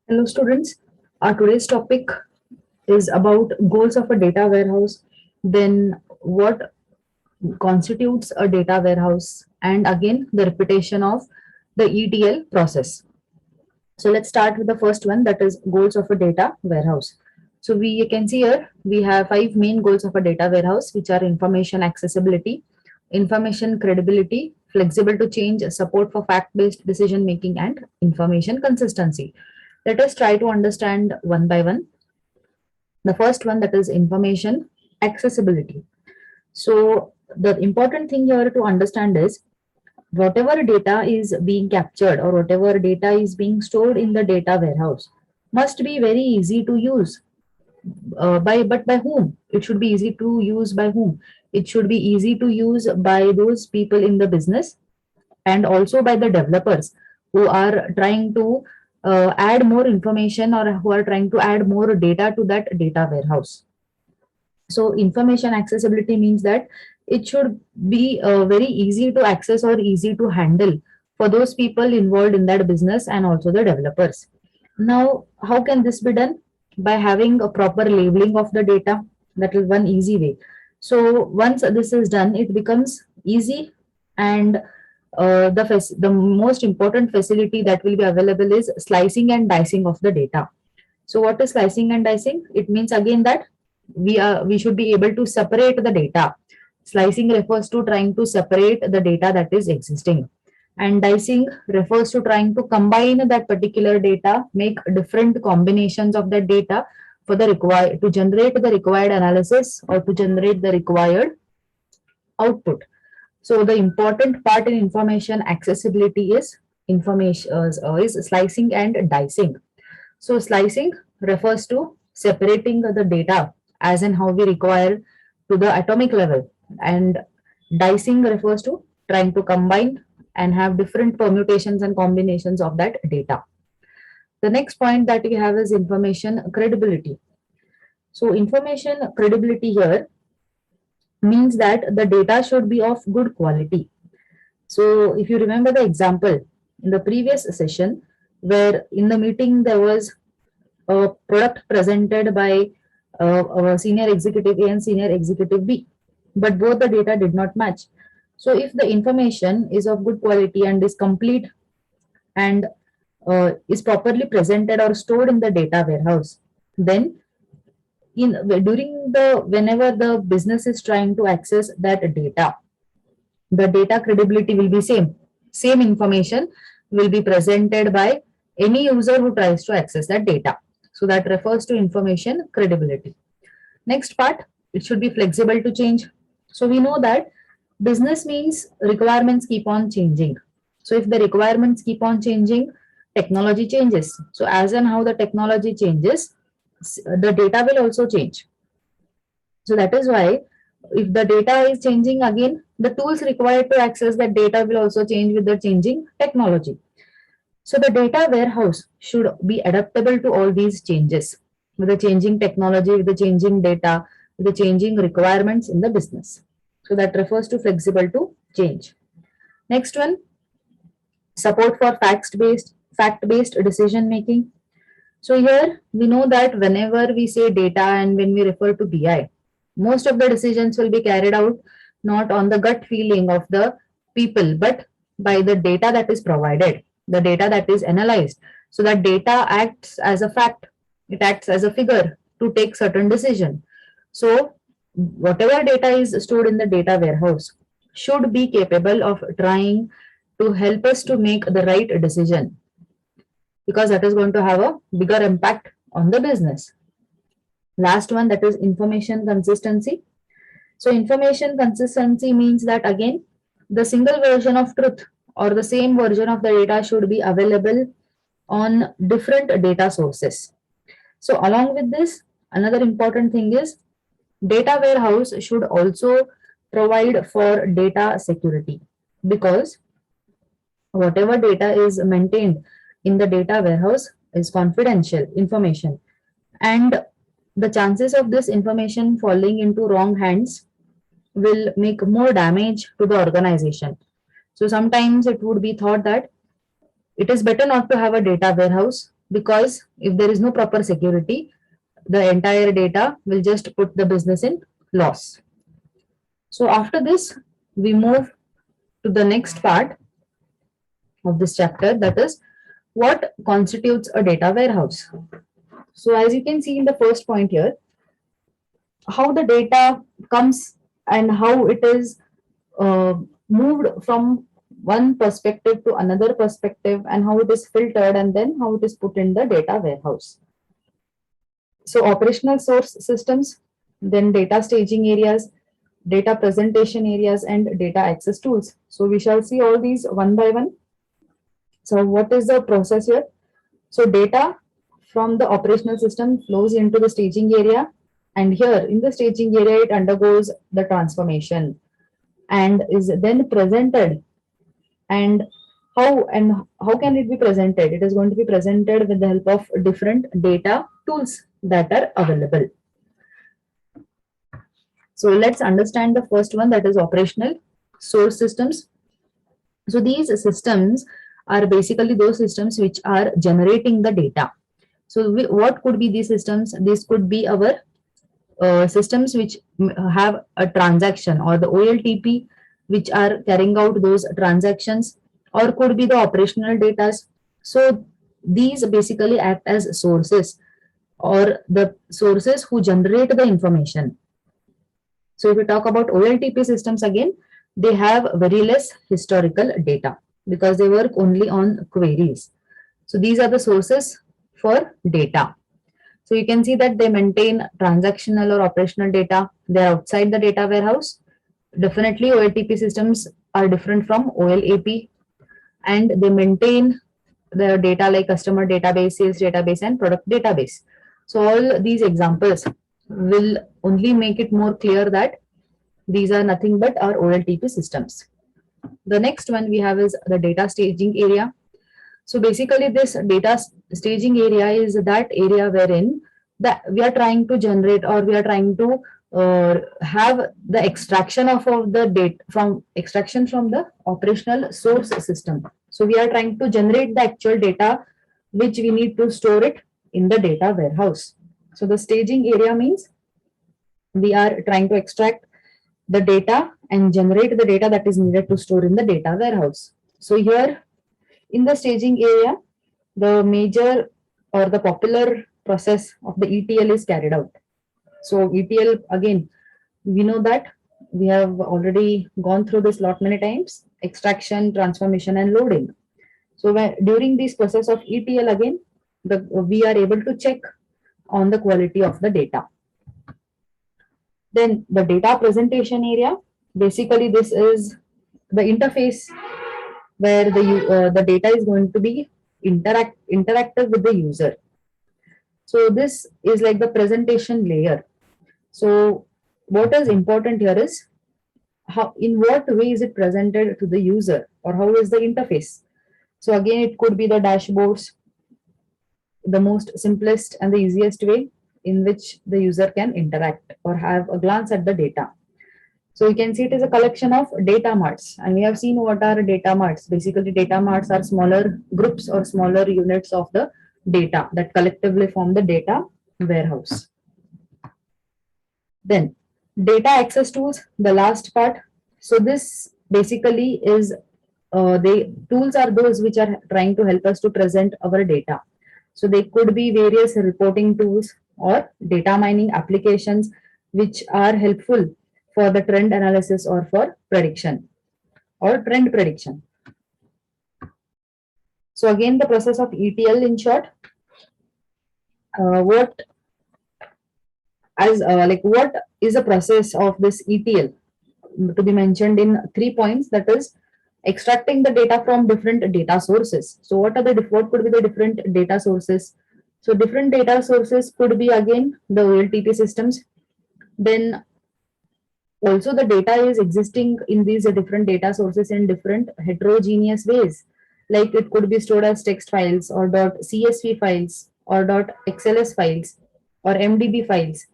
Hello, students. Our today's topic is about goals of a data warehouse. Then, what constitutes a data warehouse, and again, the repetition of the ETL process. So, let's start with the first one, that is goals of a data warehouse. So, we can see here we have five main goals of a data warehouse, which are information accessibility, information credibility, flexible to change, support for fact based decision making, and information consistency. Let us try to understand one by one. The first one, that is information accessibility. So the important thing here to understand is whatever data is being captured or whatever data is being stored in the data warehouse must be very easy to use. By whom? It should be easy to use by whom? It should be easy to use by those people in the business and also by the developers who are trying to add more information or who are trying to add more data to that data warehouse. So information accessibility means that it should be very easy to access or easy to handle for those people involved in that business and also the developers. Now, how can this be done? By having a proper labeling of the data. That is one easy way. So once this is done, it becomes easy, and the most important facility that will be available is slicing and dicing of the data. So what is slicing and dicing? It means again that we should be able to separate the data. Slicing refers to trying to separate the data that is existing, and dicing refers to trying to combine that particular data, make different combinations of that data for the required to generate the required analysis or to generate the required output. So the important part in information accessibility is is slicing and dicing. So slicing refers to separating the data as in how we require to the atomic level, and dicing refers to trying to combine and have different permutations and combinations of that data. The next point that we have is information credibility. So information credibility here means that the data should be of good quality. So if you remember the example in the previous session, where in the meeting there was a product presented by our senior executive A and senior executive B, but both the data did not match. So if the information is of good quality and is complete and is properly presented or stored in the data warehouse, then in during the whenever the business is trying to access that data, the data credibility will be same information will be presented by any user who tries to access that data. So that refers to information credibility. Next part, it should be flexible to change. So we know that business means requirements keep on changing. So if the requirements keep on changing, technology changes. So as and how the technology changes, the data will also change. So that is why if the data is changing again, the tools required to access that data will also change with the changing technology. So the data warehouse should be adaptable to all these changes with the changing technology, with the changing data, with the changing requirements in the business. So that refers to flexible to change. Next one, support for fact-based decision making. So here we know that whenever we say data and when we refer to BI, most of the decisions will be carried out not on the gut feeling of the people, but by the data that is provided, the data that is analyzed. So that data acts as a fact, it acts as a figure to take certain decision. So whatever data is stored in the data warehouse should be capable of trying to help us to make the right decision, because that is going to have a bigger impact on the business. Last one, that is information consistency. So information consistency means that again, the single version of truth or the same version of the data should be available on different data sources. So along with this, another important thing is data warehouse should also provide for data security, because whatever data is maintained in the data warehouse is confidential information, and the chances of this information falling into wrong hands will make more damage to the organization. So sometimes it would be thought that it is better not to have a data warehouse because if there is no proper security, the entire data will just put the business in loss. So after this, we move to the next part of this chapter, that is what constitutes a data warehouse. So as you can see in the first point here, how the data comes and how it is uh, moved from one perspective to another perspective, and how it is filtered and then how it is put in the data warehouse. So operational source systems, then data staging areas, data presentation areas, and data access tools. So we shall see all these one by one. So what is the process here? So data from the operational system flows into the staging area, and here in the staging area it undergoes the transformation and is then presented. And how can it be presented? It is going to be presented with the help of different data tools that are available. So let's understand the first one, that is operational source systems. So these systems are basically those systems which are generating the data. So what could be these systems? This could be our systems which have a transaction, or the OLTP, which are carrying out those transactions, or could be the operational data. So these basically act as sources, or the sources who generate the information. So if we talk about OLTP systems again, they have very less historical data because they work only on queries. So these are the sources for data. So you can see that they maintain transactional or operational data. They are outside the data warehouse. Definitely OLTP systems are different from OLAP, and they maintain the data like customer database, sales database, and product database. So all these examples will only make it more clear that these are nothing but our OLTP systems. The next one we have is the data staging area. So basically this data staging area is that area wherein we are trying to generate, or we are trying to have the extraction of the data from the operational source system. So we are trying to generate the actual data which we need to store it in the data warehouse. So the staging area means we are trying to extract the data and generate the data that is needed to store in the data warehouse. So here in the staging area, the major or the popular process of the ETL is carried out. So ETL, again, we know that we have already gone through this lot many times: extraction, transformation, and loading. So during this process of ETL, again, we are able to check on the quality of the data. Then the data presentation area, basically this is the interface where the data is going to be interactive with the user. So this is like the presentation layer. So what is important here is how, in what way is it presented to the user, or how is the interface. So again, it could be the dashboards, the most simplest and the easiest way in which the user can interact or have a glance at the data. So you can see it is a collection of data marts, and we have seen what are data marts. Basically, data marts are smaller groups or smaller units of the data that collectively form the data warehouse. Then data access tools, the last part. So this basically is the tools are those which are trying to help us to present our data. So they could be various reporting tools or data mining applications which are helpful for the trend analysis or for prediction or trend prediction. So again, the process of ETL in short, what is the process of this ETL, to be mentioned in 3 points, that is extracting the data from different data sources. So what could be the different data sources? So different data sources could be again the OLTP systems. Then also the data is existing in these different data sources in different heterogeneous ways. Like it could be stored as text files or .csv files or .xls files or MDB files.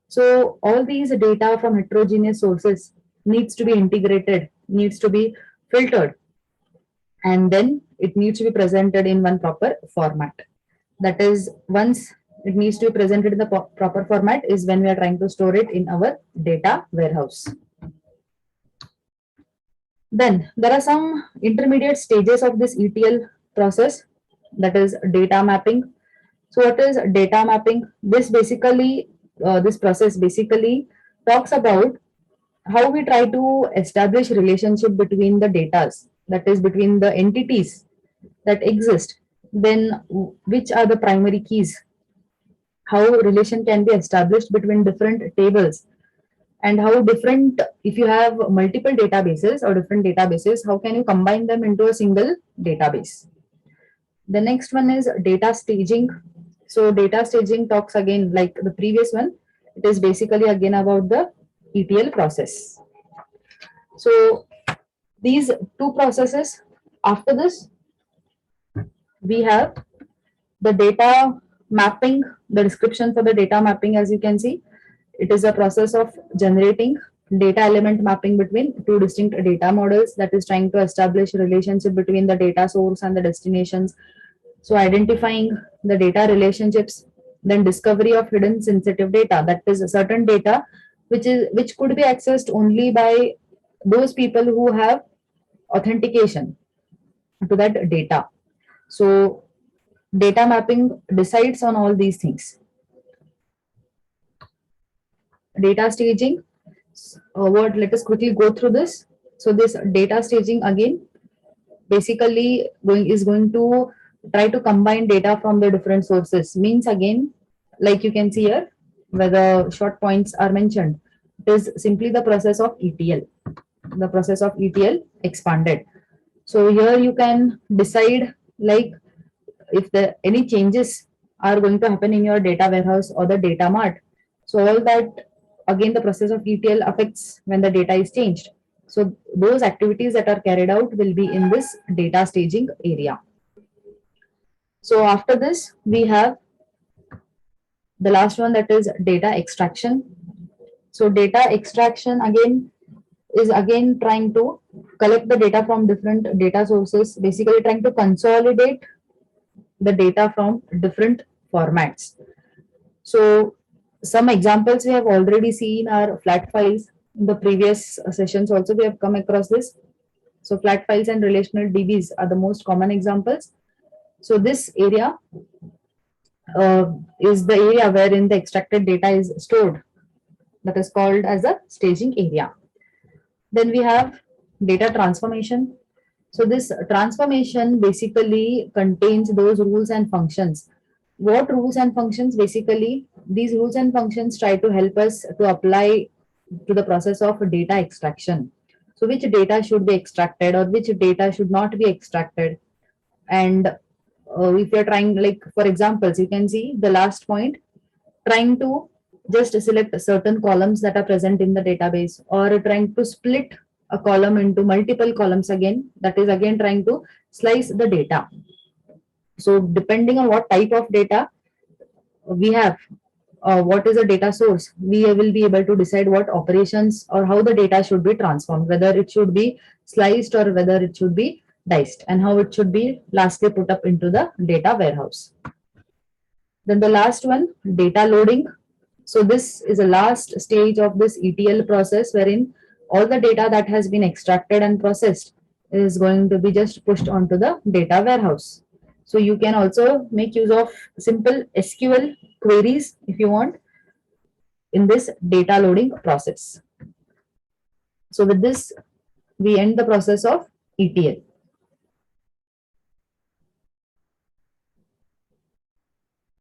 So all these data from heterogeneous sources needs to be integrated, needs to be filtered, and then it needs to be presented in one proper format. That is, once it needs to be presented in the proper format is when we are trying to store it in our data warehouse. Then there are some intermediate stages of this ETL process, that is data mapping. So what is data mapping? This process basically talks about how we try to establish relationship between the datas, that is between the entities that exist. Then which are the primary keys, how relation can be established between different tables, and how different, if you have multiple databases or different databases, how can you combine them into a single database. The next one is data staging. So data staging talks again like the previous one. It is basically again about the ETL process. So these two processes, after this, we have the data mapping, the description for the data mapping. As you can see, it is a process of generating data element mapping between two distinct data models, that is trying to establish a relationship between the data source and the destinations. So identifying the data relationships, then discovery of hidden sensitive data, that is a certain data which could be accessed only by those people who have authentication to that data. So data mapping decides on all these things. Data staging, what let us quickly go through this. So this data staging again basically is going to try to combine data from the different sources. Means again, like you can see here where the short points are mentioned, it is simply the process of ETL, the process of ETL expanded. So here you can decide like if the any changes are going to happen in your data warehouse or the data mart. So all that, again, the process of ETL affects when the data is changed. So those activities that are carried out will be in this data staging area. So after this, we have the last one, that is data extraction. So data extraction again is again trying to collect the data from different data sources, basically trying to consolidate the data from different formats. So some examples we have already seen are flat files. In the previous sessions also we have come across this. So flat files and relational DBs are the most common examples. So this area is the area wherein the extracted data is stored. That is called as a staging area. Then we have data transformation. So this transformation basically contains those rules and functions. What rules and functions? Basically, these rules and functions try to help us to apply to the process of data extraction. So which data should be extracted or which data should not be extracted. And if you're trying, like for examples, you can see the last point, trying to just select certain columns that are present in the database, or trying to split a column into multiple columns again, that is again trying to slice the data. So depending on what type of data we have, what is a data source, we will be able to decide what operations or how the data should be transformed, whether it should be sliced or whether it should be diced, and how it should be lastly put up into the data warehouse. Then the last one, data loading. So this is the last stage of this ETL process, wherein all the data that has been extracted and processed is going to be just pushed onto the data warehouse. So you can also make use of simple SQL queries if you want in this data loading process. So with this, we end the process of ETL.